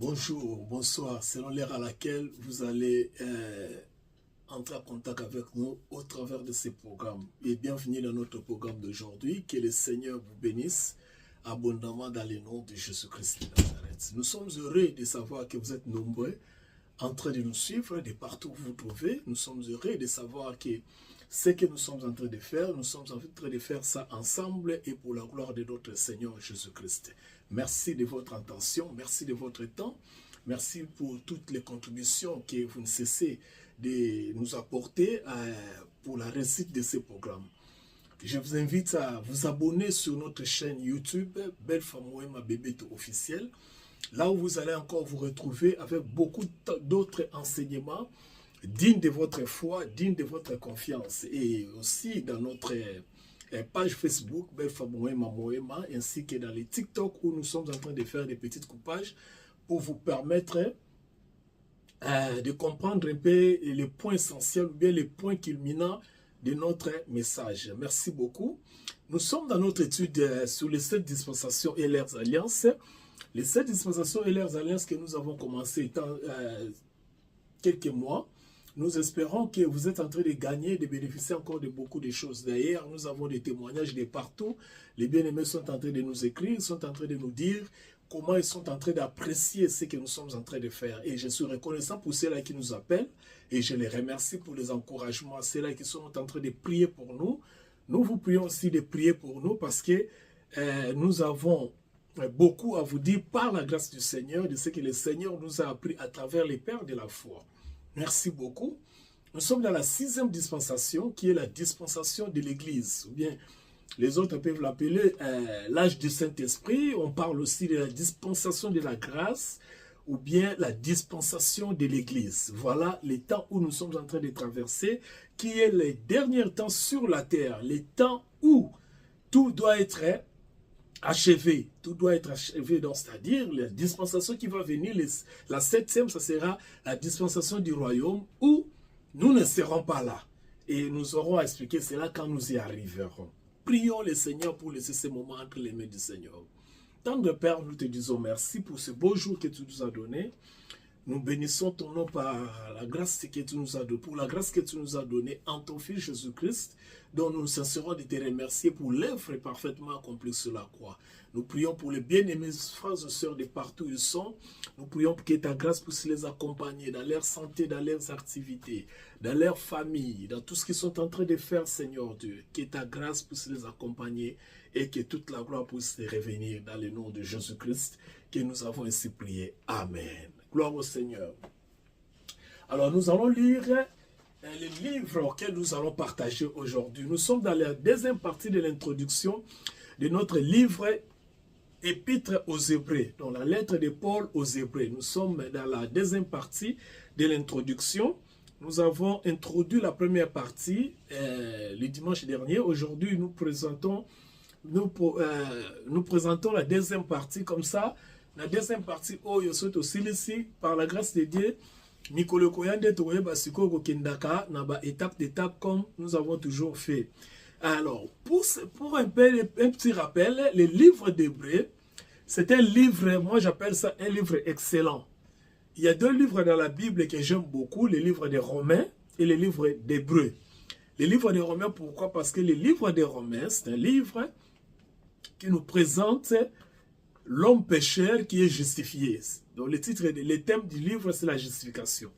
Bonjour, bonsoir, selon l'heure à laquelle vous allez entrer en contact avec nous au travers de ces programmes. Et bienvenue dans notre programme d'aujourd'hui. Que le Seigneur vous bénisse abondamment dans le nom de Jésus-Christ de Nazareth. Nous sommes heureux de savoir que vous êtes nombreux en train de nous suivre de partout où vous vous trouvez. Nous sommes heureux de savoir que ce que nous sommes en train de faire, nous sommes en train de faire ça ensemble et pour la gloire de notre Seigneur Jésus-Christ. Merci de votre attention, merci de votre temps, merci pour toutes les contributions que vous ne cessez de nous apporter pour la réussite de ces programmes. Je vous invite à vous abonner sur notre chaîne YouTube, Belle Famouema Bébéto officiel, là où vous allez encore vous retrouver avec beaucoup d'autres enseignements dignes de votre foi, dignes de votre confiance. Et aussi dans notre page Facebook, Belle Famouema Moema, ainsi que dans les TikTok où nous sommes en train de faire des petits coupages pour vous permettre de comprendre un peu les points essentiels ou bien les points culminants de notre message. Merci beaucoup. Nous sommes dans notre étude sur les 7 dispensations et leurs alliances. Les 7 dispensations et leurs alliances que nous avons commencé étant quelques mois. Nous espérons que vous êtes en train de gagner, de bénéficier encore de beaucoup de choses. D'ailleurs, nous avons des témoignages de partout. Les bien-aimés sont en train de nous écrire, sont en train de nous dire comment ils sont en train d'apprécier ce que nous sommes en train de faire. Et je suis reconnaissant pour ceux-là qui nous appellent et je les remercie pour les encouragements. Ceux-là qui sont en train de prier pour nous. Nous vous prions aussi de prier pour nous parce que nous avons beaucoup à vous dire par la grâce du Seigneur, de ce que le Seigneur nous a appris à travers les pères de la foi. Merci beaucoup. Nous sommes dans la 6e dispensation qui est la dispensation de l'Église. Ou bien les autres peuvent l'appeler l'âge du Saint-Esprit. On parle aussi de la dispensation de la grâce ou bien la dispensation de l'Église. Voilà les temps où nous sommes en train de traverser, qui est les derniers temps sur la terre. Les temps où tout doit être achevé. Tout doit être achevé, c'est-à-dire la dispensation qui va venir, la 7e, ça sera la dispensation du royaume où nous ne serons pas là. Et nous aurons à expliquer cela quand nous y arriverons. Prions le Seigneur pour laisser ce moment entre les mains du Seigneur. Tendre Père, nous te disons merci pour ce beau jour que tu nous as donné. Nous bénissons ton nom par la grâce que tu nous as donnée, pour la grâce que tu nous as donnée en ton Fils Jésus-Christ, dont nous cesserons de te remercier pour l'œuvre parfaitement accomplie sur la croix. Nous prions pour les bien-aimés frères et sœurs de partout où ils sont. Nous prions pour que ta grâce puisse les accompagner dans leur santé, dans leurs activités, dans leur famille, dans tout ce qu'ils sont en train de faire, Seigneur Dieu. Que ta grâce puisse les accompagner et que toute la gloire puisse te revenir dans le nom de Jésus-Christ que nous avons ainsi prié. Amen. Gloire au Seigneur. Alors nous allons lire les livres auxquels nous allons partager aujourd'hui. Nous sommes dans la deuxième partie de l'introduction de notre livre Épître aux Hébreux, dans la lettre de Paul aux Hébreux. Nous sommes dans la deuxième partie de l'introduction. Nous avons introduit la première partie le dimanche dernier. Aujourd'hui, nous présentons la deuxième partie comme ça. La deuxième partie, je souhaite aussi ici, par la grâce de Dieu, Mikolo Koyande Toye Basiko Kokendaka, Naba étape d'étape comme nous avons toujours fait. Alors, pour un petit rappel, le livre d'Hébreux, c'est un livre, moi j'appelle ça un livre excellent. Il y a 2 livres dans la Bible que j'aime beaucoup, le livre des Romains et le livre d'Hébreux. Le livre des Romains, pourquoi? Parce que le livre des Romains, c'est un livre qui nous présente l'homme pécheur qui est justifié. Donc le thème du livre, c'est la justification.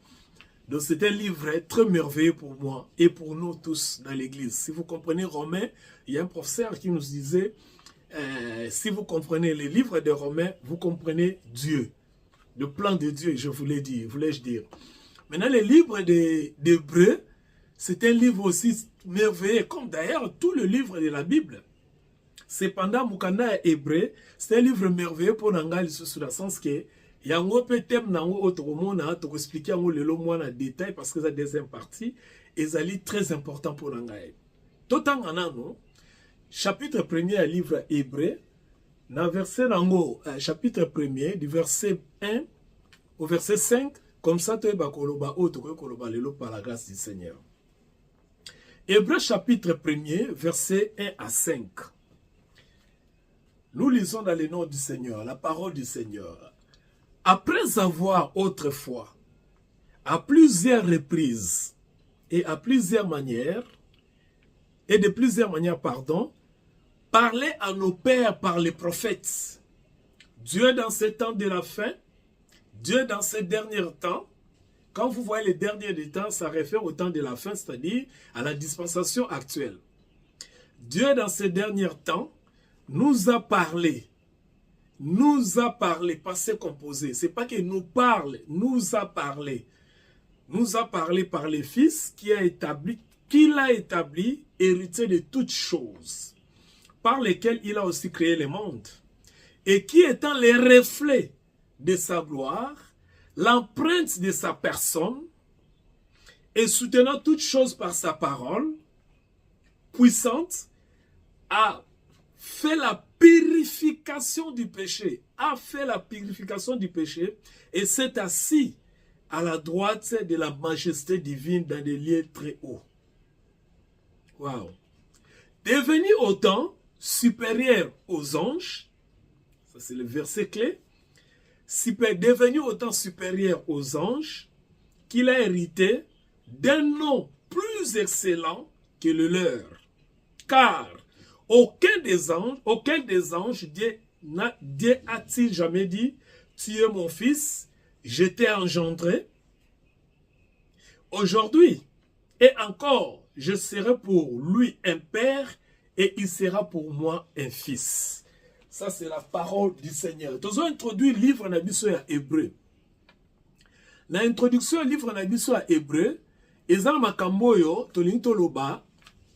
Donc c'est un livre très merveilleux pour moi et pour nous tous dans l'église. Si vous comprenez Romains, il y a un professeur qui nous disait, si vous comprenez les livres de Romains, vous comprenez Dieu. Le plan de Dieu, je voulais dire. Maintenant, les livres d'Hébreux, c'est un livre aussi merveilleux, comme d'ailleurs tout le livre de la Bible. Cependant, Mukanda Hébreu, c'est un livre merveilleux pour Nangali sur le sens que yango pe thème nango otomona to expliquer yango lelo moi en détail parce que c'est la deuxième partie et ça est très important pour Nangai. Totan anano chapitre 1er à livre Hébreu na verset nango chapitre 1er du verset 1 au verset 5 comme ça to ba koloba oto koloba lelo par la grâce du Seigneur. Hébreu chapitre 1er verset 1 à 5. Nous lisons dans le nom du Seigneur, la parole du Seigneur. après avoir autrefois, à plusieurs reprises et à plusieurs manières, et de plusieurs manières, pardon, parlé à nos pères par les prophètes. Dieu dans ces temps de la fin, Dieu dans ces derniers temps, quand vous voyez les derniers des temps, ça réfère au temps de la fin, c'est-à-dire à la dispensation actuelle. Dieu dans ces derniers temps nous a parlé, passé composé. C'est pas qu'il nous parle, nous a parlé par les fils qu'il a établi, héritier de toutes choses, par lesquels il a aussi créé le monde, et qui étant les reflets de sa gloire, l'empreinte de sa personne, et soutenant toutes choses par sa parole, puissante, a fait la purification du péché, et s'est assis à la droite de la majesté divine dans des lieux très hauts. Wow. Devenu autant supérieur aux anges, ça c'est le verset clé, devenu autant supérieur aux anges, qu'il a hérité d'un nom plus excellent que le leur. Car aucun des anges, Dieu a-t-il jamais dit, tu es mon fils, je t'ai engendré. Aujourd'hui, et encore, je serai pour lui un père, et il sera pour moi un fils. Ça, c'est la parole du Seigneur. Nous avons introduit le livre Nabiso à Hébreu. Dans l'introduction du livre Nabiso à Hébreu, Ezal Makamboyo, Tolinto Loba,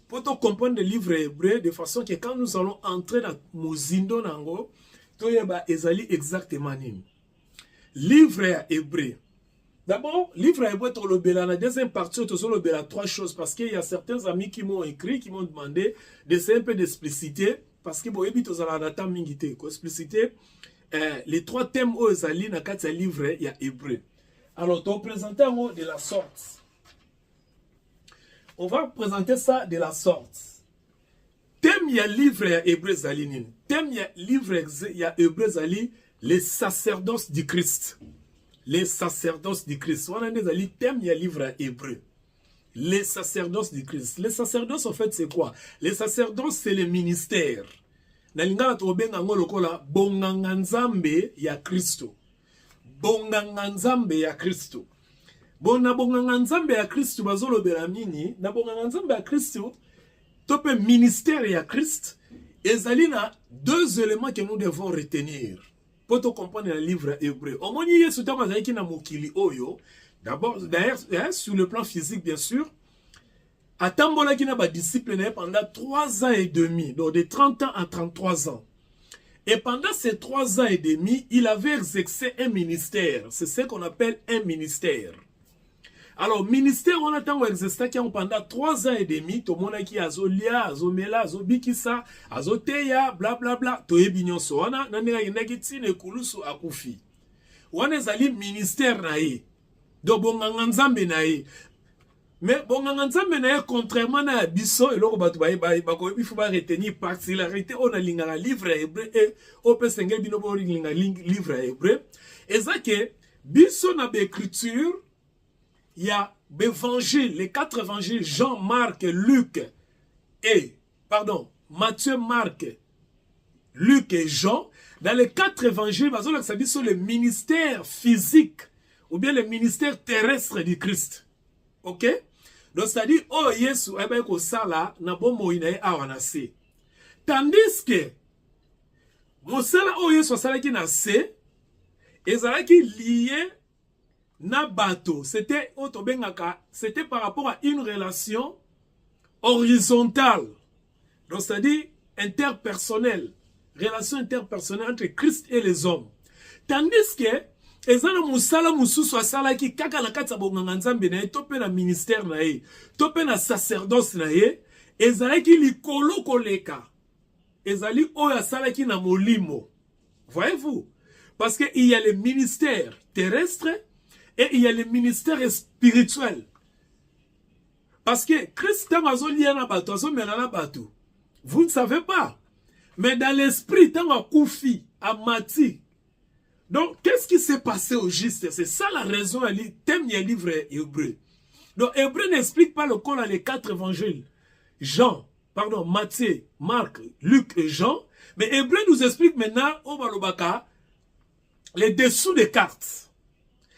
pour comprendre le livre hébreu de façon que quand nous allons entrer dans Mozindo Nango, Toyeba Ezali exactement nim. Livre hébreu. D'abord, livre hébreu, dans la deuxième partie, nous allons trois choses parce qu'il y a certains amis qui m'ont écrit, qui m'ont demandé d'essayer un peu d'expliciter, parce que bon, nous allons expliciter les trois thèmes où Ezali dans le livre hébreu. Alors, tu vas présenter de la sorte. On va présenter ça de la sorte. Thème y a livre hébreu Zalinin. Thème y a livre hébreu Zali, les sacerdoces du Christ. Les sacerdoces du Christ. On a des thème y a livre hébreu. Les sacerdoces du Christ. Les sacerdoces, en fait, c'est quoi? Les sacerdoces, c'est le ministère. Nalingala tobenga ngolokola bonganganzambe ya Kristo. Bonganganzambe ya Kristo. Bon, na bonganganzambe ya Kristo bazolo beramini, na bonganganzambe ya Kristo, tope ministère ya Christ, ezali na deux éléments que nous devons retenir pour te comprendre le livre hébreu. Au moins, Yesu tamazali ki na mokili oyo, d'abord, d'ailleurs, sur le plan physique, bien sûr, atambola ki na ba disciple pendant 3 ans et demi, donc de 30 ans à 33 ans. Et pendant ces 3 ans et demi, il avait exercé un ministère. C'est ce qu'on appelle un ministère. Alors, ministère, on attend exercer pendant 3 ans et demi. Tout le monde qui a zolia, azomela, azobikisa, azoteya, blablabla. Toye binyonso. On a nagiti ne kulusu akufi. On a zali ministère nae. Do bonganganzambe nae. Mais bonganganzambe nae, contrairement à biso, et l'autre batu il faut pas retenir particularité. On a lingara livre hébreu et on peut s'engager binobo livre hébreu. Et ça que biso na l'écriture. Il y a l'évangile, les 4 évangiles, Jean, Marc, Luc et, Matthieu, Marc, Luc et Jean. Dans les 4 évangiles, ça dit sur le ministère physique ou bien le ministère terrestre du Christ. Ok? Donc, ça dit, oh, Yesu, ko sala, na bon moïnae awanase. Tandis que, mon sala, oh, Yesu, sala qui na se, et ça qui lié Nabato, c'était par rapport à une relation horizontale. Donc, c'est-à-dire interpersonnelle. Relation interpersonnelle entre Christ et les hommes. Tandis que, ezana musala mususu asala ki kaka na kati ya bonganganzambe na ye, tope na ministère na ye, tope na sacerdoce na ye, ezala ki likolo koleka. Ezali oyo asala ki na molimo. Voyez-vous? Parce qu'il y a le ministère terrestre et il y a le ministère spirituel. Parce que Christ vous ne savez pas. Mais dans l'esprit, tant à Koufi, à Mati. Donc, qu'est-ce qui s'est passé au juste? C'est ça la raison, thème du livre hébreu. Donc, Hébreu n'explique pas le corps dans les 4 évangiles. Matthieu, Marc, Luc et Jean. Mais Hébreu nous explique maintenant, au Malobaka, les dessous des cartes.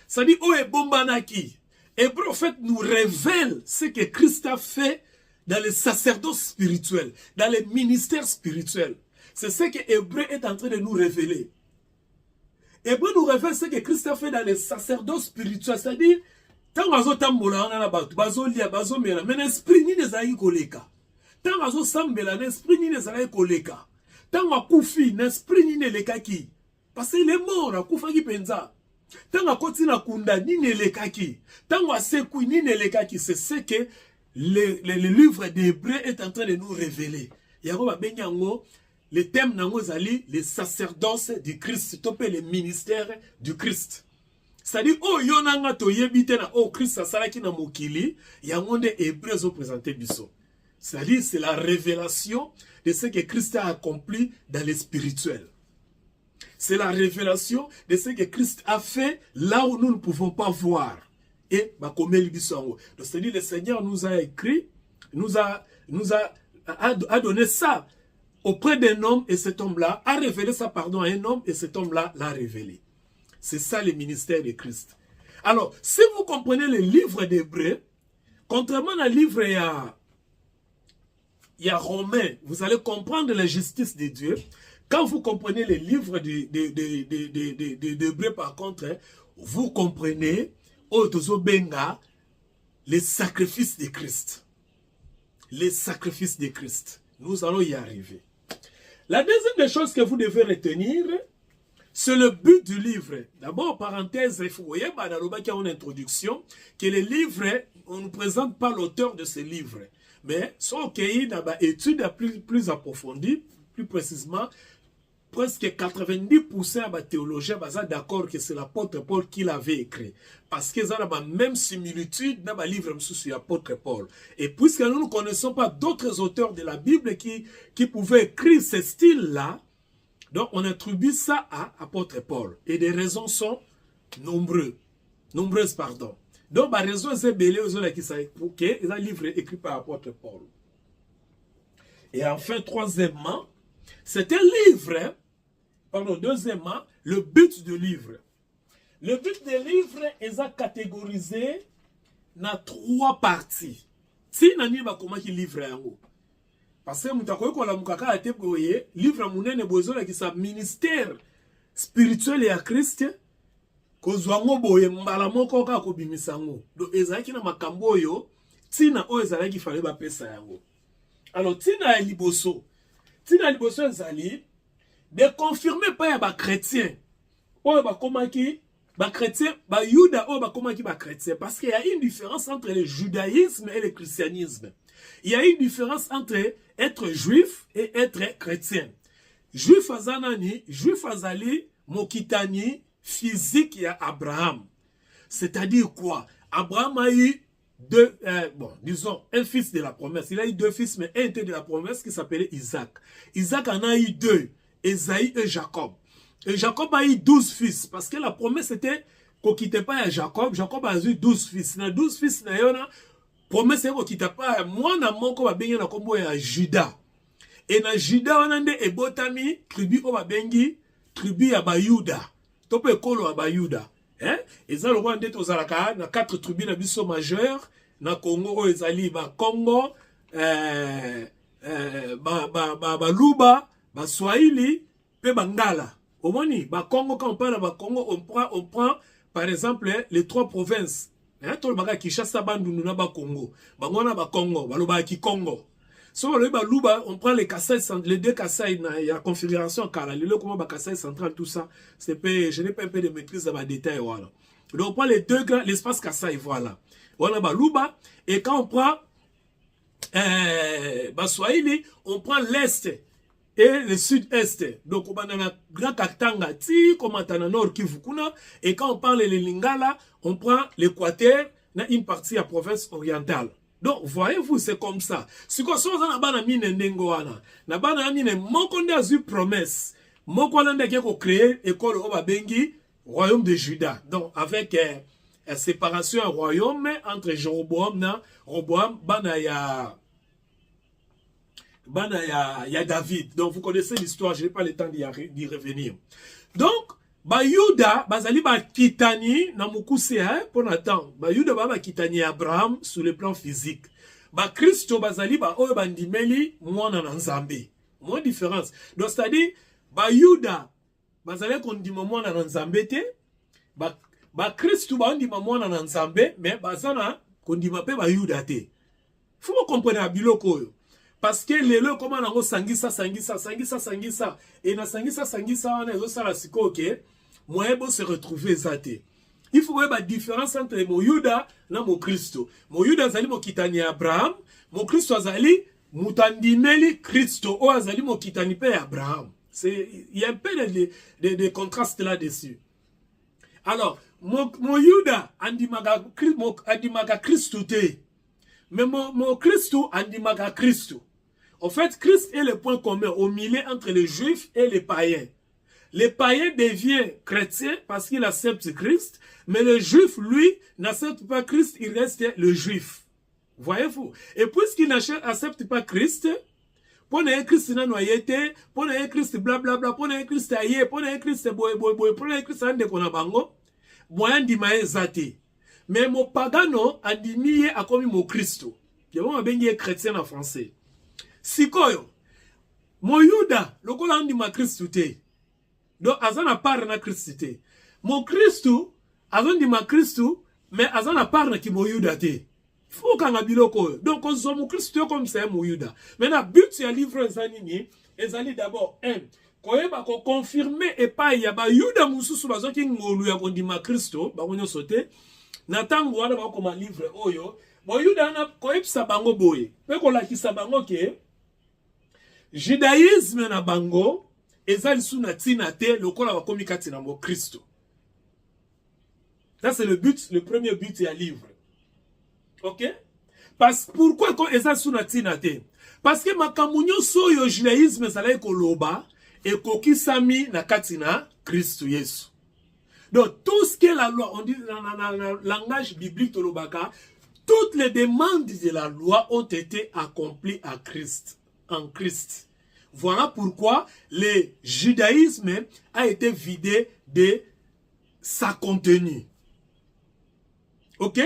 Ça dit, oh, et Bombanaki. Hébreu, en fait, nous révèle ce que Christ a fait dans les sacerdoces spirituels, dans les ministères spirituels. C'est ce que Hébreu est en train de nous révéler. Hébreu nous révèle ce que Christ a fait dans les sacerdoces spirituels. C'est-à-dire, tant que tambola on a battu, bazolia, bazomela, mais l'esprit ni des aïe koleka. Tant que sambela, l'esprit ni des aïe koleka. Tant que koufi, l'esprit ni ne lekaki. Parce qu'il est mort, la koufa qui penza. Tant que kotina kunda ni ne lekaki. Tant que sekou ni ne lekaki. C'est ce que le livre d'Hébreu est en train de nous révéler. Yaro benyango. Le thème nango zali les sacerdoces du Christ, topé les ministères du Christ. C'est-à-dire, oh, yonanga to yebite na oh Christ salaki na mokili, yangonde Hébreux ont présenté biso. C'est-à-dire, c'est la révélation de ce que Christ a accompli dans le spirituel. C'est la révélation de ce que Christ a fait là où nous ne pouvons pas voir. Et, bah, comme il dit ça. Donc, c'est-à-dire, le Seigneur nous a écrit, nous a donné ça auprès d'un homme, et cet homme-là a révélé ça, pardon, à un homme, et cet homme-là l'a révélé. C'est ça le ministère de Christ. Alors, si vous comprenez le livre d'Hébreu, contrairement au livre il y a Romain, vous allez comprendre la justice de Dieu. Quand vous comprenez le livre d'Hébreu, par contre, vous comprenez les sacrifices de Christ. Les sacrifices de Christ. Nous allons y arriver. La deuxième des choses que vous devez retenir, c'est le but du livre. D'abord, parenthèse, vous voyez, dans une introduction, que le livre, on ne nous présente pas l'auteur de ce livre. Mais, son qu'il y a une étude plus approfondie, plus précisément, presque 90% des théologiens sont d'accord que c'est l'apôtre Paul qui l'avait écrit. Parce qu'ils ont la même similitude dans le livre sur l'apôtre Paul. Et puisque nous ne connaissons pas d'autres auteurs de la Bible qui pouvaient écrire ce style-là, donc on attribue ça à l'apôtre Paul. Et les raisons sont nombreuses. Donc la raison c'est belé aux autres qui savent que c'est un livre écrit par l'apôtre Paul. Et enfin, troisièmement, c'est un livre, deuxièmement, le but du livre. Le but du livre est catégorisé dans 3 parties. Si nani ba comment qui livre yango. Parce que mutakoy ko la mukaka ate boye, livre munene bozola ki sa ministère spirituel ya Christ ko zwango boye mbala moko ka ko bimisango. Do ezaki na makambo yo, tina o ezalaki fale ba pesa yango. Alors tina liboso ezali de confirmer pas ya ba chrétien. O ba komaki ba chrétien, ba yuda o ba komaki ba chrétien parce qu'il y a une différence entre le judaïsme et le christianisme. Il y a une différence entre être juif et être chrétien. Juif azanani, juif azali mokitani physique ya Abraham. C'est-à-dire quoi? Abraham a eu un fils de la promesse. Il a eu 2 fils, mais un était de la promesse qui s'appelait Isaac. Isaac en a eu 2, Esaïe et Jacob. Et Jacob a eu 12 fils, parce que la promesse était qu'on ne quittait pas à Jacob. Jacob a eu 12 fils. Dans 12 fils, promesse est qu'on ne quittait pas. Moi, dans mon cas, je vais à Juda. Et dans Juda, on a des ebotami, tribu Obabengi, tribu Abayuda. Tope Kolo Abayuda. Et ça, le roi d'être aux Alaka, dans 4 tribus nabiso majeures, dans Congo, ezali ba Congo, Luba, ba Swahili, pe Bangala. Au moni, ba Congo, quand on parle de Congo, on prend, par exemple, les 3 provinces. Tout le baga Kishasa, Bandundu, ba Congo. Bangona ba Congo, ba Luba ki Congo. So, on prend les Kassai, les 2 Kassai, il y a la configuration Kala, le comment ba Kassai central, tout ça. Je n'ai pas un peu de maîtrise dans ma détail, voilà. Donc, on prend les 2 grands, l'espace Kassai, voilà. Voilà, ba Luba, et quand on prend, Swahili, on prend l'Est et le Sud-Est. Donc, on a un grand Katanga, comme on a un Nord Kivukuna, et quand on parle les Lingala, on prend l'Équateur, une partie de la province orientale. Donc, voyez-vous, c'est comme ça. Si vous avez une promesse, Mokonde a créé l'école Obabengi, royaume de Juda. Donc, avec séparation un royaume entre Jéroboam et Roboam, il y a David. Donc, vous connaissez l'histoire, je n'ai pas le temps d'y revenir. Donc, Yuda, bazali ba kitani na mukuse pour Nathan. Yuda ba kitani Abraham sur le plan physique. Christo bazali ba oyo bandimeli mwana na Nzambe. Moins différence. Donc, c'est-à-dire, Yuda bazali kondima mwana na Nzambe te. Christo ba ondima mwana na Nzambe, mais bazana kondima pe Yuda te. Faut comprendre à biloko oyo. Parce que les lois comment on sangisa et na sangisa on est ça la siko ok moi bon se retrouver zate. Il faut voir la différence entre mon Yuda na mon Christo. Mon Yuda zali mo kitani Abraham, mon Christo zali mutandimeli Christo o zali mo kitani pe Abraham. C'est il y a un peu de contraste là-dessus. Alors mon Yuda andimaga Christo te. Mais mon Christo andimaga Christo. En fait, Christ est le point commun au milieu entre les juifs et les païens. Le païen devient chrétien parce qu'il accepte Christ, mais le juif, lui, n'accepte pas Christ, il reste le juif. Voyez-vous? Et puisqu'il n'accepte pas Christ, pour ne Christ n'a noyé, pour ne Christ blablabla, pour ne Christ aïe, pour ne Christ boy, pour ne Christ ande konabango, moyen dimae zate. Mais mon pagano a dit a commis mon Christo. Il y a un bengi chrétien en français. Sikoyo, mon Yuda, le kola andi ma Christo te. Donc, azana part na Christo te. Mon Christo, azan di ma Christo, mais azana part na ki mon Yuda te. Faut qu'on a biloko. Donc, on se mon Christo comme c'est mon Yuda. Maintenant, but ya livre zanini, ezali d'abord, koyeba ko confirmer et pas ya ba Yuda mususu bazo ki ngolu ya kondi ma Christo, ba konyo sote. Natango wana ba ko ma livre oyo, mo Yuda na koyepsa bango boye. Pe ko la ki sabango ke judaïsme na bango ezali suna tina te lokola bakomi kati na mo Christo. Ça c'est le but, le premier but ya livre. OK? Pourquoi ko ezali suna tina te? Parce que makamunyo so yo judaïsme ezali koloba et kokisami na kati na Christo Yesu. Donc tout ce que la loi, on dit dans le langage biblique de l'Obaka, toutes les demandes de la loi ont été accomplies à Christ, en Christ. Voilà pourquoi le judaïsme a été vidé de sa contenu. Ok?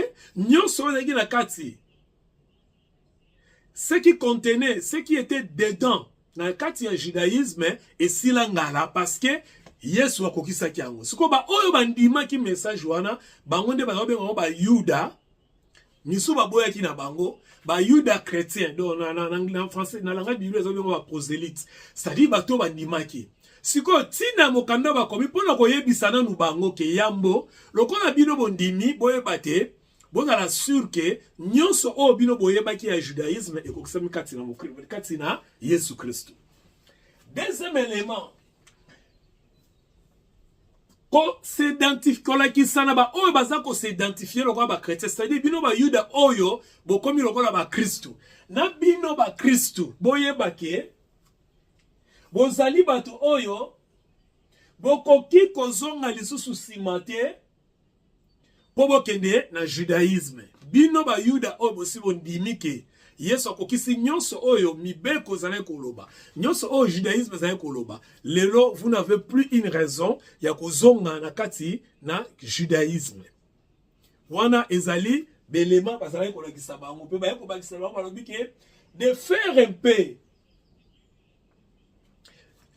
Ce qui contenait, ce qui était dedans, dans le cadre du judaïsme, et silangala, parce que Yesu akokisa kiango. Siko ba oyo bandima ki message wana, bangonde ba obengo ba Yuda, misu ba boya ki na bango, ba Yuda chrétien. Donc en français, dans la langue biblique, obengo ba prosélyte. C'est-à-dire ba to bandima ki. Siko tina mokanda ba komi pona koyebisa na nu bango ke yambo, lokona bino bondimi boyeba te, bozala sûr que nyonso o bino boyeba ki ya judaïsme et kokisa mikati na mokristo, kati na Yesu Christo. Deuxième élément, ko s'identifier ko la kisana ba oyo baza ko s'identifier lokola ba chrétien, c'est-à-dire bino ba Yuda oyo bokomi lokola ba Christo. Na bino ba Christo boyeba ke bozali bato oyo bokoki kozonga lisusu sima te po bokende na judaïsme. Bino ba Yuda oyo bosi bondimi ke Yesu akokisi nyonso oyo mibeko zale koloba. Nyonso oyo judaïsme zale koloba. Lelo, vous n'avez plus une raison ya kozonga na kati na judaïsme. Wana ezali belema bazale kolakisa bango pe ba ko bakisa bango balobi ke de faire un peu,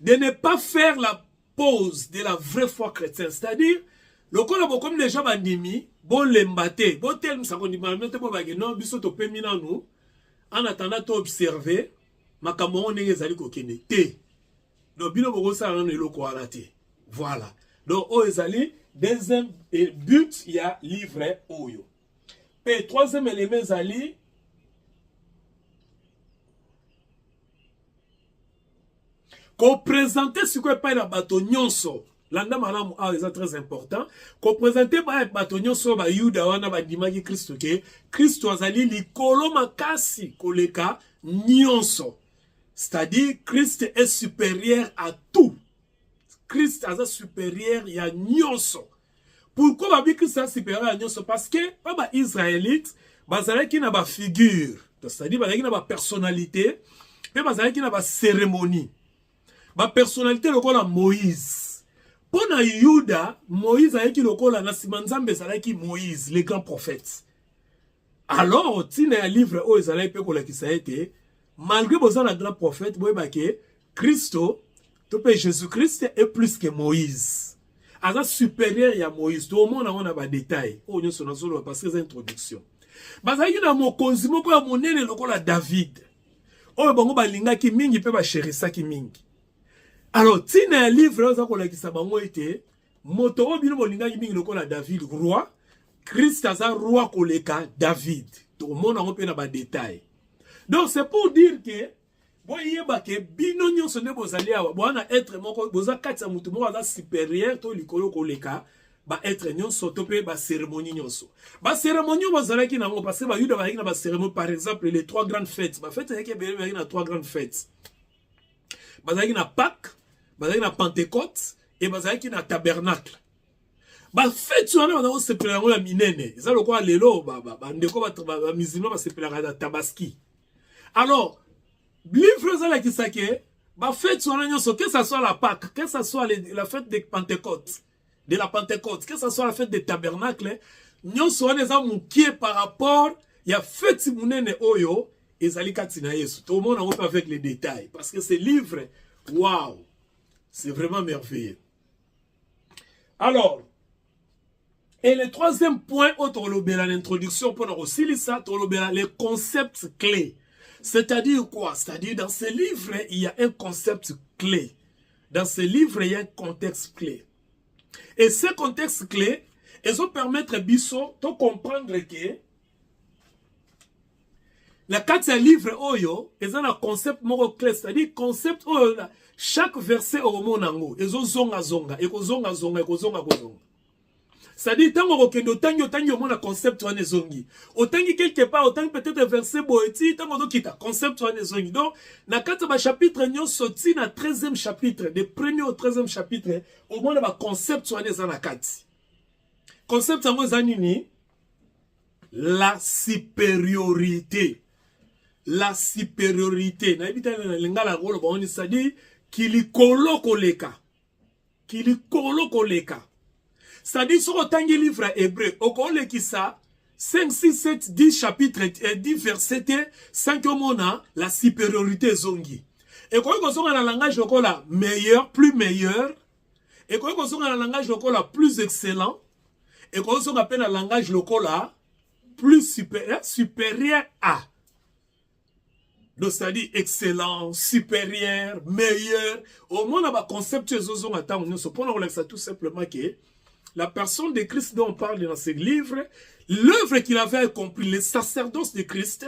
de ne pas faire la pause de la vraie foi chrétienne, c'est-à-dire lokola bokomi déjà bandimi bon lembate bon tel musakondima mete bo bagé non biso to pe minanu. En attendant d'observer, makambo ndenge ezali kokende te. Donc bino boko sala na eloko wana te. Voilà. Donc o ezali deuxième but ya livre oyo. Pe troisième élément ezali ko présenter ce que pa na bato nyonso. Landa malamu a est très important. Ko présenter ba bato nyonso ba Yuda wana ba dimaki Christo ke Christo azali likolo makasi koleka nyonso. C'est-à-dire Christ est supérieur à tout. Christ est supérieur ya nyonso. Pourquoi babi Christ est supérieur à nyonso? Parce que les Israélites, bazalaki na ba figure, c'est-à-dire bazalaki na ba personnalité, et bazalaki na ba cérémonie. Ba personnalité lokola Moïse. Pona Yuda, Moïse ayaki lokola na simanzambe ezalaki Moïse, le grand prophète. Alors, tina ya livre o ezalaki pe kolakisa ete, malgré besoin d'un grand prophète, boyebake Christo, topé Jésus-Christ est plus que Moïse. Aza supérieur à Moïse. Tout le monde a des détails. Oh, nous sommes solo parce que c'est introduction. Bazaki na mokonzi moko ya monene lokola David. Oh, bango balinga ki mingi pe ba cherisa ki mingi. Alors, tina ya livre oza kolakisa bango ete moto o bino bolinga ki mingi lokola David roi, Christ aza roi koleka David. Tout le monde a pe na ba détails. Donc c'est pour dire que boyeba ke bino nyonso ne bozali awa bwana être moko boza katsa mutu moko aza supérieur to likolo koleka ba être nyonso to pe ba cérémonie nyonso ba cérémonie bozalaki nango parce que ba yuda ba na ba cérémonie par exemple les trois grandes fêtes ba fête yake be na trois grandes fêtes bazalaki na Pâques bazalaki na Pentecôte et bazalaki na tabernacle ba fête wana ba se pelango ya minene eza lokwa lelo ba ndeko ba musulman ba se pelaka tabaski. Alors livre ça là qui s'aque, bah fête sur l'agneau, que ça soit la Pâque, que ça soit la fête de Pentecôte, que ça soit la fête des tabernacles, nous sommes des hommes qui par rapport, il y a fête mounene oyo, et zalikatina yesu. Tout le monde en fait avec les détails, parce que ces livres, waouh, c'est vraiment merveilleux. Alors, et le troisième point, autre l'introduction pour nous aussi ça, les concepts clés. C'est-à-dire quoi? C'est-à-dire dans ce livre, il y a un concept clé. Dans ce livre, il y a un contexte clé. Et ce contexte clé, ils vont permettre Bisso de comprendre que la carte de livre oyo, ils ont un concept moro clé. C'est-à-dire concept oyo, chaque verset au monango, ils ont zonga zonga, et zonga zonga, et zonga zonga. C'est-à-dire, tant que mon concept wane zongi. Autant que quelque part, autant peut-être verset boeti, tant que kita concept wane zongi. Donc, na kata chapitre nyon sorti na 13e chapitre, de premier au 13e chapitre, au moins ba concept wane zanakati. Concept wane zanini, la supériorité. La supériorité. Na ebita lingala golo ba oni c'est-à-dire kili koloko leka. Kili koloko leka. C'est-à-dire, sur autant de livres hébreux, au collègue qui ça, 5, 6, 7, 10 chapitres, 10 versets, 5 mona, la supériorité zongi. Et quand on a un langage local meilleur, plus meilleur, et quand on a un langage local plus excellent, et quand on a un langage local plus supérieur, supérieur à. Donc, c'est-à-dire excellent, supérieur, meilleur. Au moins, on a un concept de zozon à temps, on se prend ça tout simplement que la personne de Christ dont on parle dans ce livre, l'œuvre qu'il avait accomplie, le sacerdoce de Christ,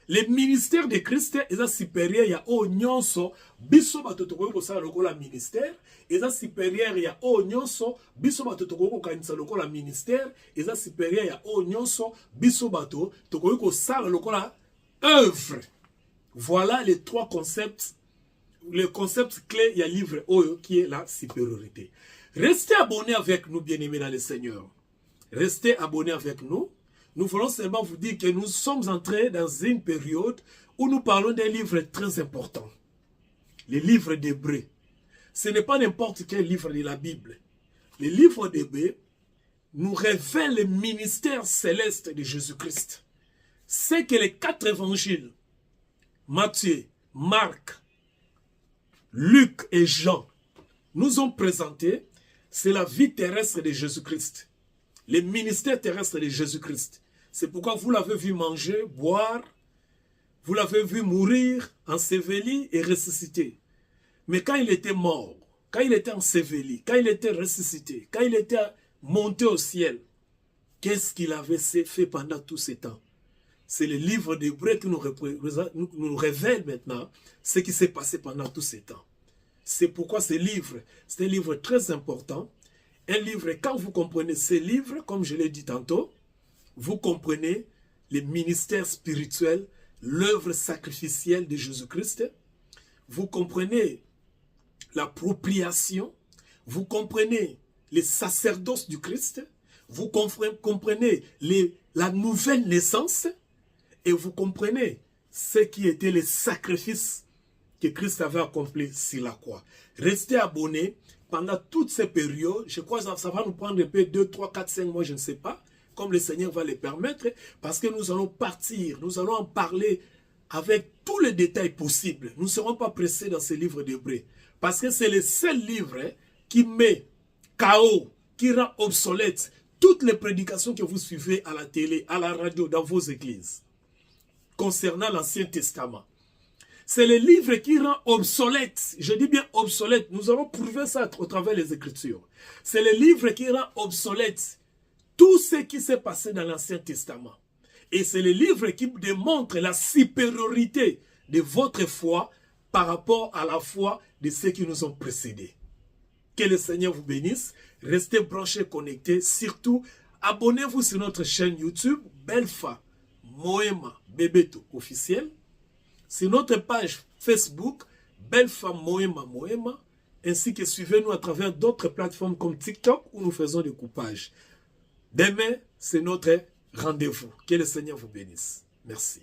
le ministère de Christ, est supérieur, il y a au nyonso, biso batotoko ko sa lokola ministère, est supérieur, il y a au nyonso, biso batotoko ko kanisa lokola ministère, est supérieur, il y a au nyonso, biso bato toko ko sa lokola œuvre. Voilà les trois concepts, le concept clé, il y a livre Oyo qui est la supériorité. Restez abonnés avec nous, bien-aimés dans le Seigneur. Restez abonnés avec nous. Nous voulons seulement vous dire que nous sommes entrés dans une période où nous parlons d'un livre très important. Le livre d'Hébreux. Ce n'est pas n'importe quel livre de la Bible. Le livre d'Hébreux nous révèle le ministère céleste de Jésus-Christ. C'est que les 4 évangiles, Matthieu, Marc, Luc et Jean, nous ont présenté, c'est la vie terrestre de Jésus-Christ. Le ministère terrestre de Jésus-Christ. C'est pourquoi vous l'avez vu manger, boire, vous l'avez vu mourir, enseveli et ressuscité. Mais quand il était mort, quand il était enseveli, quand il était ressuscité, quand il était monté au ciel, qu'est-ce qu'il avait fait pendant tout ce temps? C'est le livre d'Hébreux qui nous révèle maintenant ce qui s'est passé pendant tout ce temps. C'est pourquoi ce livre, c'est un livre très important. Un livre, quand vous comprenez ce livre, comme je l'ai dit tantôt, vous comprenez le ministère spirituel, l'œuvre sacrificielle de Jésus-Christ. Vous comprenez l'appropriation. Vous comprenez les sacerdoces du Christ. Vous comprenez la nouvelle naissance et vous comprenez ce qui était les sacrifices que Christ avait accompli sur la croix. Restez abonnés pendant toutes ces périodes. Je crois que ça va nous prendre un peu 2, 3, 4, 5 mois, je ne sais pas, comme le Seigneur va les permettre, parce que nous allons partir, nous allons en parler avec tous les détails possibles. Nous ne serons pas pressés dans ce livre d'Hébreux, parce que c'est le seul livre qui met KO, qui rend obsolète toutes les prédications que vous suivez à la télé, à la radio, dans vos églises, concernant l'Ancien Testament. C'est le livre qui rend obsolète, je dis bien obsolète, nous allons prouver ça au travers des Écritures. C'est le livre qui rend obsolète tout ce qui s'est passé dans l'Ancien Testament. Et c'est le livre qui démontre la supériorité de votre foi par rapport à la foi de ceux qui nous ont précédés. Que le Seigneur vous bénisse. Restez branchés, connectés. Surtout, abonnez-vous sur notre chaîne YouTube, Belfa Moema Bebeto officiel. Sur notre page Facebook, Belfa Moema Moema. Ainsi que suivez-nous à travers d'autres plateformes comme TikTok où nous faisons des coupages. Demain, c'est notre rendez-vous. Que le Seigneur vous bénisse. Merci.